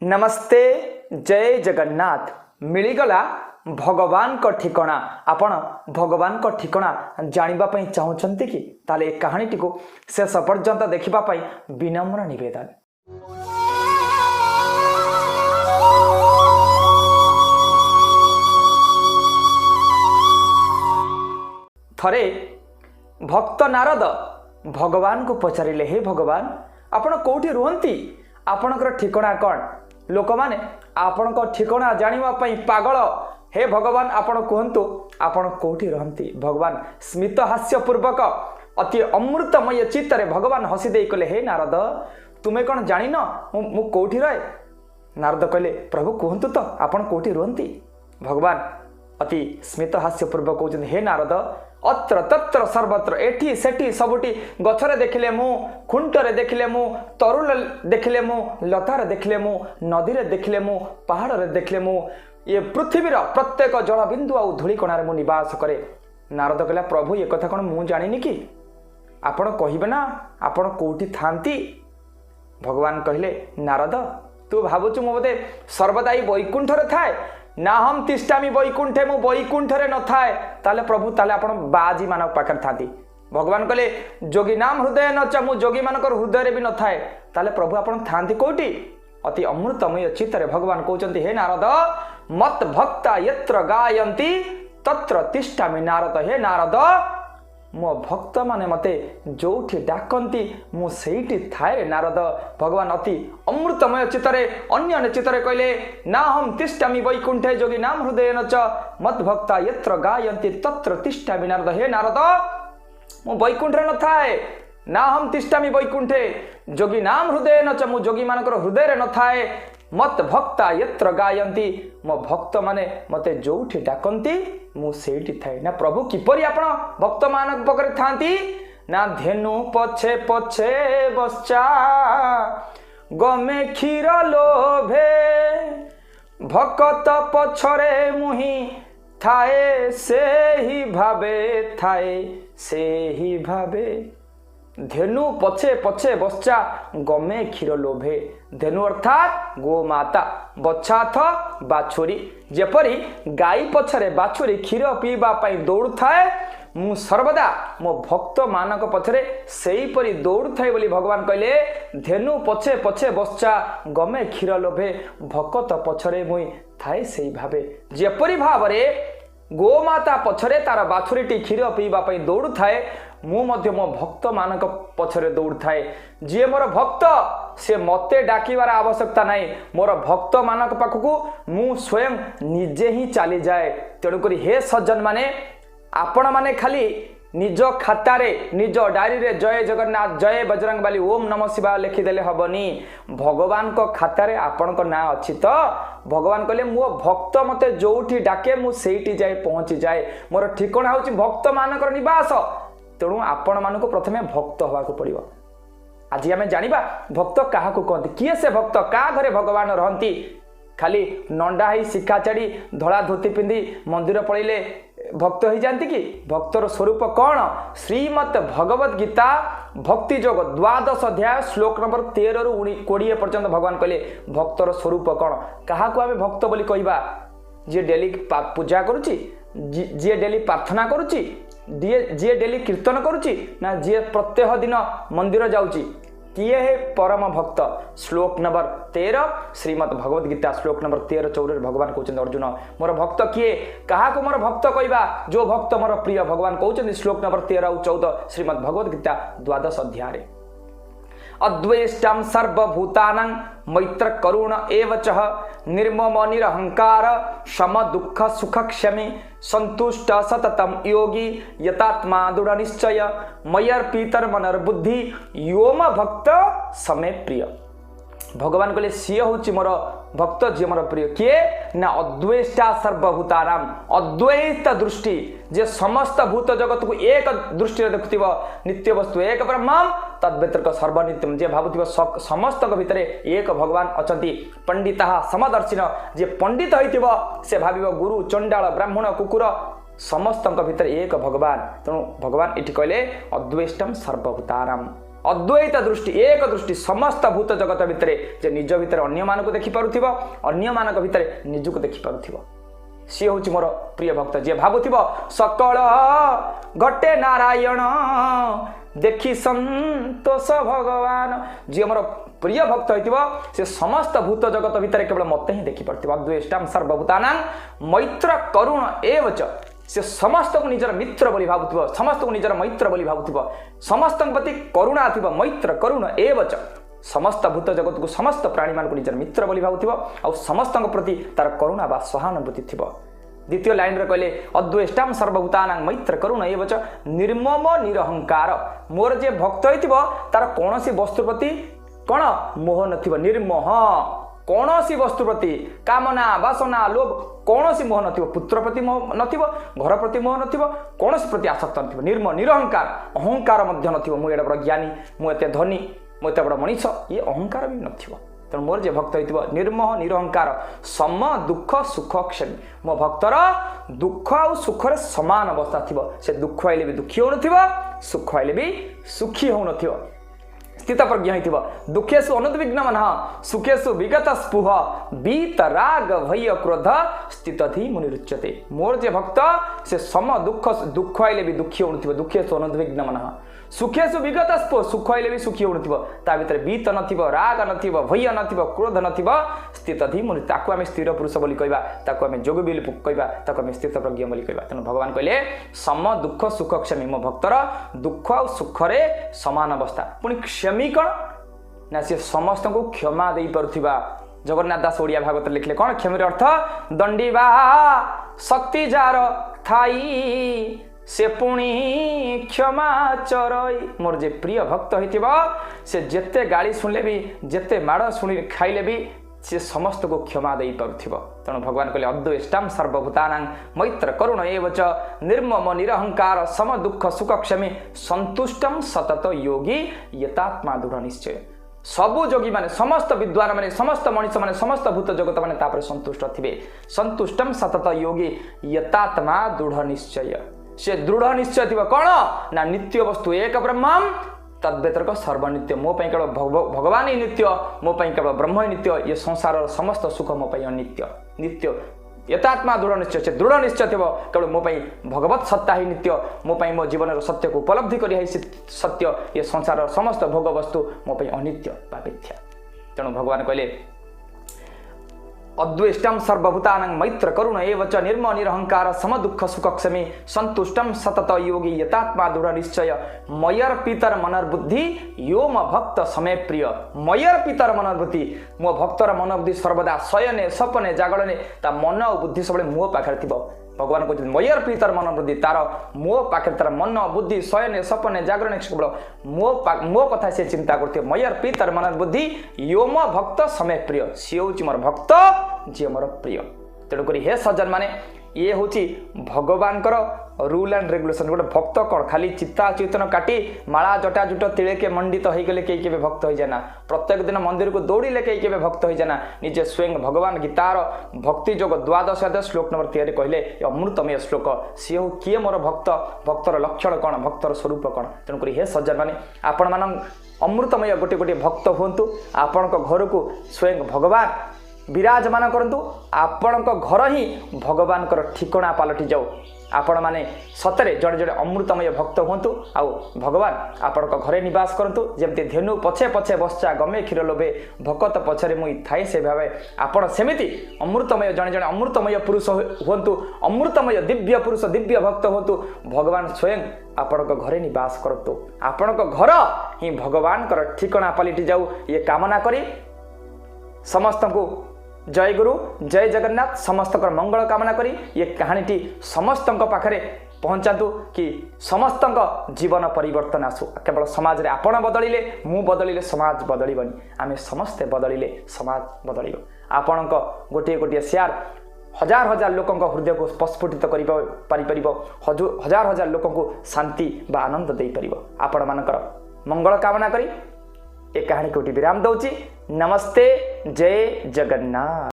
नमस्ते जय जगन्नाथ मिलगला भगवान को ठिकाना आपण भगवान को ठिकाना जानिबा पई चाहउछंती कि ताले कहानी टिको शेष पर्यंत देखिबा पई विनम्र निवेदन। थरे भक्त नारद भगवान को पचारिले, हे भगवान आपण कोठी रुहंती, आपणकर ठिकाना कौन? लोक माने आपण ठिकाना जानिबा पई पागल। हे भगवान आपण कहतु आपण कोठी रहंती। भगवान स्मित हास्य पूर्वक अति अमृतमय चित्तरे भगवान हसी दे कहले, हे नारद तुमे कौन जानिन मु कोठी रहे? नारद कहले, प्रभु कहतु तो आपण कोठी रहंती? भगवान अति स्मित हास्य पूर्वक कहते, हे नारद अत्र तत्र सर्वत्र एठी सेठी सबुटी गछरे देखिले मु, खुंटरे देखिले मु, तरुल देखिले मु, लतार देखिले मु, नदी रे देखिले मु, पहाड़ रे देखिले मु, ये पृथ्वीर प्रत्येक जल बिंदु आ धूली कणारे मु निवास करे। नारद कहला, प्रभु ये कथा कौन मु जानिनी कि? आपण कहिबे ना आपण कोठी थांती? भगवान कहले, नारद तू भाबुछु मु बोधे सर्वदाई वैकुंठरे थाए? ना हम तिष्ठामि वैकुंठे, मु वैकुंठरे न थाए। ताले प्रभु ताले आपण बाजी मानव पाखर थाती। भगवान कहले, जोगी नाम हृदय न च, मु जोगी मानकर हृदय रे भी न थाए। ताले प्रभु आपण थांती कोठी? अति अमृतमय चित्तरे भगवान कहउचंती, हे नारद मत भक्ता यत्र गायन्ति तत्र तिष्ठामि नारद। हे नारद मो भक्त माने मते जोठी डाकंती मु सेठी थाए रे नारद। भगवान अति अमृतमय चित्तरे अन्य चित्तरे कहले, ना हम तिष्ठामि वैकुंठे जोगी नाम हृदय न च, मत भक्ता यत्र गायन्ति तत्र तिष्ठामि नारद। हे नारद मु वैकुंठे न थाए, ना हम तिष्ठामि वैकुंठे जोगी नाम हृदय न च, मु जोगी मानकर हृदय रे न थाए। मत भक्ता यत्र गायन्ति, मो भक्त माने मते जोठी डाकंती मु सेठी थाए। ना प्रभु किपरि आपण भक्त मानक पकरे थांती? ना धेनु पछे पछे बच्चा गमे क्षीर लोभे, भक्त पछरे मुहि थाए से ही भावे, थाए से ही भावे। धेनु पछे पछे बच्चा गमे क्षीर लोभे। धेनु अर्थात गो माता, बच्छाथ बाछुरी। जेपरी गाई पछरे बाछुरी क्षीर पीबा पई दौड़ थाए, मु सर्वदा मो भक्त मानक पछरे सेही परी दौड़ थाए बोली भगवान कहले, धेनु पछे पछे बच्चा गमे क्षीर लोभे, भक्त पछरे मुई थाए सेही भावे। जेपरी भावरे गोमाता पछरे तार बाछुरीटी क्षीर पीबा पई दौड़ थाए, मु मध्य मो भक्त मानक पछरे दौड़ थाए। जे मोर भक्त से मते डाकिबार आवश्यकता नहीं, मोर भक्त मानक पाखकू मु स्वयं निजे ही चली जाए। तेणुकरी हे सज्जन माने आपण माने खाली निज खातारे निज डायरी रे जय जगन्नाथ जय बजरंगबली ओम नमः शिवाय लिखिदेले हबनी। भगवान को खातारे आपण को ना अच्छी तो भगवान कहले, मो भक्त मते जोठी डाके मु सेठी जाए पहुंची जाए। मोर ठिकाना होची भक्त मानकर निवास। तेणु आपण मानक प्रथमे भक्त होबाक पड़िबो। आज आम जानिबा भक्त क्या कहते, किए से भक्त, का घरे भगवान रहंती? खाली नंडा ही शिखा चाड़ी धड़ा धोती पिंधि मंदिर पड़े भक्त हो जाती कि? भक्तर स्वरूप कौन? श्रीमद भगवद गीता भक्ति जोग 12 अध्याय श्लोक नंबर 13 रु 20 पर्यंत भगवान कहले भक्तर स्वरूप कौन। क्या आम भक्त बोली कहवा? जी डेली पूजा करुच्ची, जी डेली प्रार्थना करुच्ची, जी डेली कीर्तन करुच्ची, ना जी प्रत्येक दिन मंदिर जाऊँगी? किए है परम भक्त? श्लोक नंबर 13 श्रीमद भगवद गीता श्लोक नंबर 13-14 भगवान कहते, अर्जुन मोर भक्त किए? क्या मोर भक्त कहवा? जो भक्त मोर प्रिय भगवान कहते श्लोक नंबर 13 और 14 श्रीमद भगवद गीता 12 अध्याय। अद्वेष्टं सर्वभूतानां मैत्र करुण एव च, निर्मम निरहंकार शम दुख सुख क्षमी, संतुष्ट सततम योगी यतात्मा दृढ़ निश्चय, मयर्पितर मनर्बुद्धि योम भक्त समे प्रिय। भगवान कहले सी हूँ मोर भक्त, जी मोर प्रिय। किए ना अद्वेष्टा सर्वभूतानाम, अद्वैत दृष्टि, जे समस्त भूत जगत को एक दृष्टि देखुव, नित्य वस्तु एक ब्रह्म तद व्यतिरिक्त सर्वनित्यम, जे भावुव समस्त भितर एक भगवान अछंती। पंडिता समदर्शिन, जे पंडित होइथिव से भाविव गुरु चंडाल ब्राह्मण कुकुर समस्त भितर एक भगवान। तेणु भगवान इति कहले अद्वेष्टम सर्वभूतानाम। अद्वैत दृष्टि एक दृष्टि समस्त भूत जगत भितर जे निज भितर अन्य मानक देखि पारुथिबो अन्य मानक भितर निजको देखि पारुथिबो सी हूँ मोर प्रिय भक्त जी भावुव सकल गटे नारायण देखी संतोष भगवान जी मोर प्रिय भक्त होइतिबो से समस्त भूत जगत भितर केवल मत ही देखि पारुथिबो अद्वेष्टां सर्वभूतानां मैत्र करुण एवच से समस्त को निजर मित्र बोली भावुथिबो समस्त को निजर मैत्र बोली भावुथिबो समस्त प्रति करुणा थिबो मैत्र करुण एवच समस्त भूत जगत को समस्त प्राणी मान को निजर मित्र बोली भावुथिबो आ समस्त प्रति तार करुणा बा सहानुभूति थिबो द्वितीय लाइन रे कहले अद्वेष्टां सर्वभूतानां मैत्र करुण एवच निर्मम निरहंकार मोर जे भक्त होइथिबो तार कोनोसी वस्तु प्रति कोन मोह नथिबो निर्मोह कोनोसी वस्तु प्रति कामना वासना लोभ कोनोसी मोह नथिबो पुत्र प्रति मोह नथिबो घर प्रति मोह नथिबो कोनोसी प्रति आसक्त नथिबो निर्मोह निरहंकार अहंकार मध्य नथिबो मु एडा बड़ ज्ञानी मु एते धनी मु एते बड़ मनीष ये अहंकार भी नथिबो तेणु मोर जे भक्त होइथिबो निर्मोह निरहंकार सम दुख सुख क्षमी मो भक्तर दुख आ सुख रे समान अवस्था थिबो से दुख आइले भी दुखी हो नथिबो सुख आइले भी सुखी हो नथिबो स्थित प्रज्ञ होइथिबो दुखेषु अनुद्विग्न मनः सुखेषु विगत स्पुह बीत राग भय क्रोध स्थितधि मुनिरुच्यते मोर जे भक्त से सम दुख आइले भी दुखी होनथिबो दुखेषु अनुद्विग्न मनः सुखेषु विगत स्पुह सुख आइले भी सुखी होनथिबो ता भितर बीत नथिबो राग नथिबो भय नथिबो क्रोध नथिबो स्थितधि मुनि ताकू आमे स्थिर पुरुष बोली कहबा ताकू आमे जोग बिल कहबा ताकू आमे स्थित प्रज्ञ बोली कहबा तनु भगवान कहले सम दुख सुख क्षमी मो भक्तर दुख आ सुख रे समान अवस्था पुनि क्षमी कौन ना सी समस्त को क्षमा दे पारुथिबा जगन्नाथ दास ओडिया भागवत लिखले कौन क्षमी अर्थ दंडीबा शक्ति जार थाई से पुणी क्षमा चरई मोर जे प्रिय भक्त होइतिबा से जेते गाली सुनले भी जेते माड़ सुनी खाइले भी से समस्त को क्षमा दे पारुथिबो तेणु भगवान कहले अद्वेष्टां सर्वभूतानां मैत्र करुण एवच निर्मम निरहंकार सम दुख सुख क्षमी संतुष्टं सतत योगी यतात्मा दृढ़ निश्चय सबु योगी माने समस्त विद्वान माने समस्त मनुष्य माने समस्त भूत जगत माने तापर संतुष्ट थिबे संतुष्टं सतत योगी यतात्मा दृढ़ निश्चय से दृढ़ निश्चय थिबो कोन ना नित्य वस्तु एक ब्रह्मम तद्व्यतिरिक्त सर्वनित्य मो पई केवल भगवान ही नित्य मो पई केवल ब्रह्म ही नित्य ये संसार समस्त सुख मो पई अनित्य नित्य यथात्मा दृढ़ निश्चय से दृढ़ निश्चय थो केवल मो पई भगवत सत्ता ही नित्य मो पई मो जीवन सत्य को उपलब्धि करी सत्य ये संसार समस्त भोग वस्तु मो पई अनित्य बा मिथ्या तेणु भगवान कहले अद्वेष्टां सर्वभूतानां मैत्र करुण एवच निर्मम निरहंकार सम दुख सुख क्षमी संतुष्टं सतत योगी यतात्मा दृढ़ निश्चय मयर पितर मनर्बुद्धि यो म भक्त समय प्रिय मयर पितर मनर्बुद्धि मो भक्तर मनोबुद्धि सर्वदा शयने सपने जागरणे ता मन और बुद्धि सब मो पाखे थिबो भगवान कहते मयर पितर मनोबुद्धि तार मो पाखे तार मन बुद्धि शयने सपने जागरणे केवल मो कथा से चिंता करते मयर पितर मनोबुद्धि यो म भक्त समय प्रिय सी हूँ मोर भक्त जी मोर प्रिय तेणुक हे सज्जन माने ये हूँ भगवान रूल एंड रेगुलेशन गोटे भक्त कौन खाली चिता चैतन काटी माला जटा जुट तिड़ेके मंडित होगले कई के भक्त हो जाना प्रत्येक दिन मंदिर को दौड़े कई के भक्त हो जाना निजे स्वयं भगवान गीतार भक्ति जोग द्वादश अध्याय श्लोक नंबर 3 कहले अमृतमय श्लोक सी हूँ किए मोर भक्त भक्तर लक्षण कौन भक्तर स्वरूप कौन तेणुक हे सज्जन मैंने आपण मान अमृतमय गोटे गोटे भक्त हूँ आपण घर को स्वयं भगवान विराजमान करंतु आपणक घर ही भगवान ठिकणा पलटि जाऊ आपण माने सतरे जड़े जड़े अमृतमय भक्त हूँ आउ भगवान आपण घरे निवास करंतु जमती धेनु पछे पछे बस्चा गमे क्षीर लोभे भकत पछरे मुई थाई से भावे आपण सेमिति अमृतमय जड़े जड़े अमृतमय पुरुष हूँ अमृतमय दिव्य पुरुष दिव्य भक्त हूँ भगवान स्वयं आपण घरे निवास करतु आपण घर ही भगवान ठिकणा पलटि जाऊ ये कामना करी समस्त को जय गुरु जय जगन्नाथ समस्त मंगल कामना करी ये कहानीटी समस्त पाखरे पहुंचातु कि समस्त जीवन परिवर्तन आसु केवल समाज रे आपण बदलिले मु बदलिले समाज बदलिबनी आमे समस्ते बदलिले समाज बदलिबो आपण गोटे गोटे शेयर हजार हजार लोकों हृदय को प्रस्फुटित हजार हजार लोकों को शांति बा आनंद दे परिबो आपण मानकर मंगल कामना करी ए कहानी को विराम दउची नमस्ते जय जगन्नाथ।